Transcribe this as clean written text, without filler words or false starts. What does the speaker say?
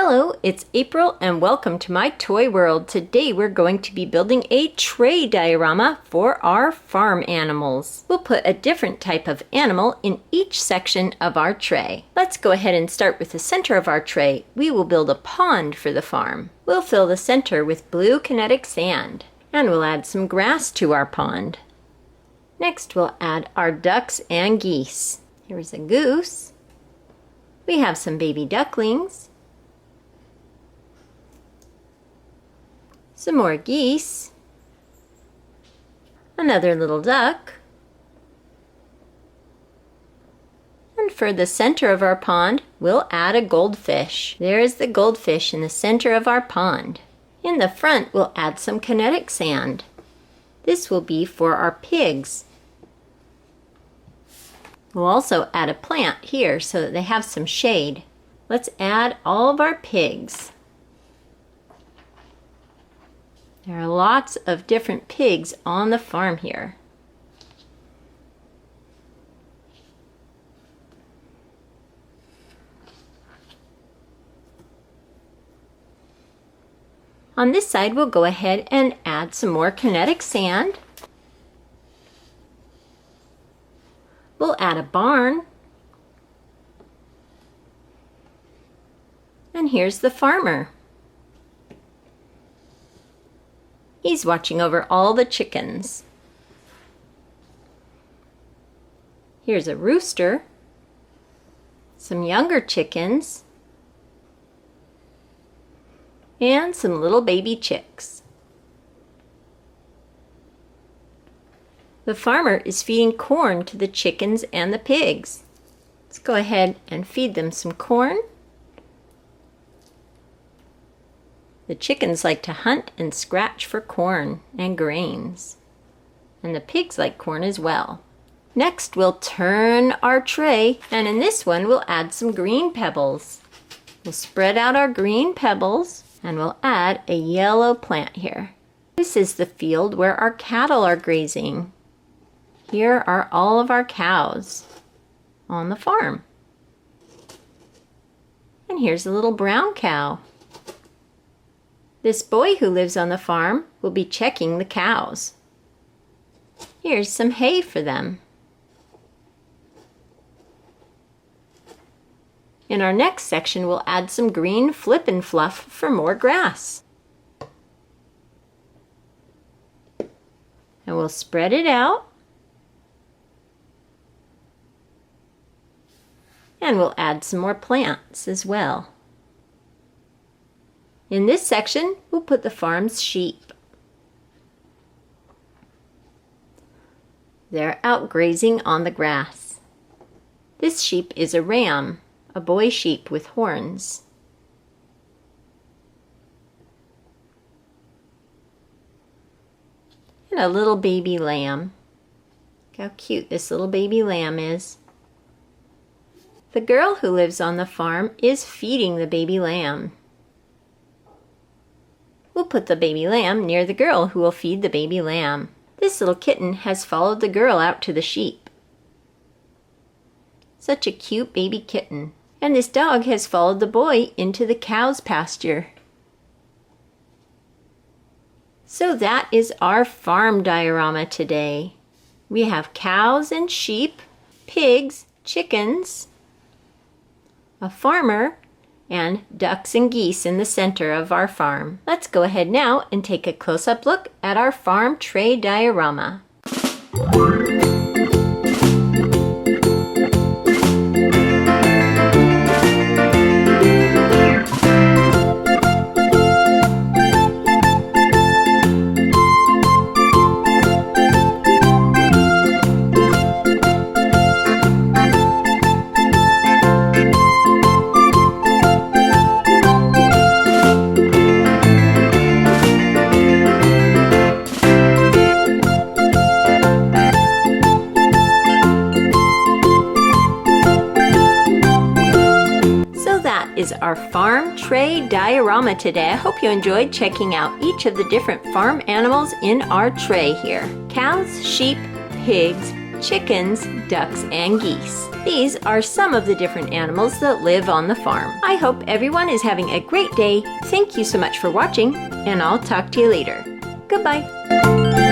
Hello, it's April and welcome to my toy world. Today we're going to be building a tray diorama for our farm animals. We'll put a different type of animal in each section of our tray. Let's go ahead and start with the center of our tray. We will build a pond for the farm. We'll fill the center with blue kinetic sand, and we'll add some grass to our pond. Next we'll add our ducks and geese. Here's a goose. We have some baby ducklings. Some more geese, another little duck, and for the center of our pond, we'll add a goldfish. There is the goldfish in the center of our pond. In the front, we'll add some kinetic sand. This will be for our pigs. We'll also add a plant here so that they have some shade. Let's add all of our pigs. There are lots of different pigs on the farm here. On this side, we'll go ahead and add some more kinetic sand. We'll add a barn. And here's the farmer. He's watching over all the chickens. Here's a rooster, some younger chickens, and some little baby chicks. The farmer is feeding corn to the chickens and the pigs. Let's go ahead and feed them some corn. The chickens like to hunt and scratch for corn and grains. And the pigs like corn as well. Next, we'll turn our tray, and in this one, we'll add some green pebbles. We'll spread out our green pebbles, and we'll add a yellow plant here. This is the field where our cattle are grazing. Here are all of our cows on the farm. And here's a little brown cow. This boy who lives on the farm will be checking the cows. Here's some hay for them. In our next section, we'll add some green flip and fluff for more grass. And we'll spread it out. And we'll add some more plants as well. In this section, we'll put the farm's sheep. They're out grazing on the grass. This sheep is a ram, a boy sheep with horns. And a little baby lamb. Look how cute this little baby lamb is. The girl who lives on the farm is feeding the baby lamb. We'll put the baby lamb near the girl who will feed the baby lamb. This little kitten has followed the girl out to the sheep. Such a cute baby kitten. And this dog has followed the boy into the cow's pasture. So that is our farm diorama today. We have cows and sheep, pigs, chickens, a farmer, and ducks and geese in the center of our farm. Let's go ahead now and take a close-up look at our farm tray diorama. Is our farm tray diorama today. I hope you enjoyed checking out each of the different farm animals in our tray here. Cows, sheep, pigs, chickens, ducks, and geese. These are some of the different animals that live on the farm. I hope everyone is having a great day. Thank you so much for watching, and I'll talk to you later. Goodbye.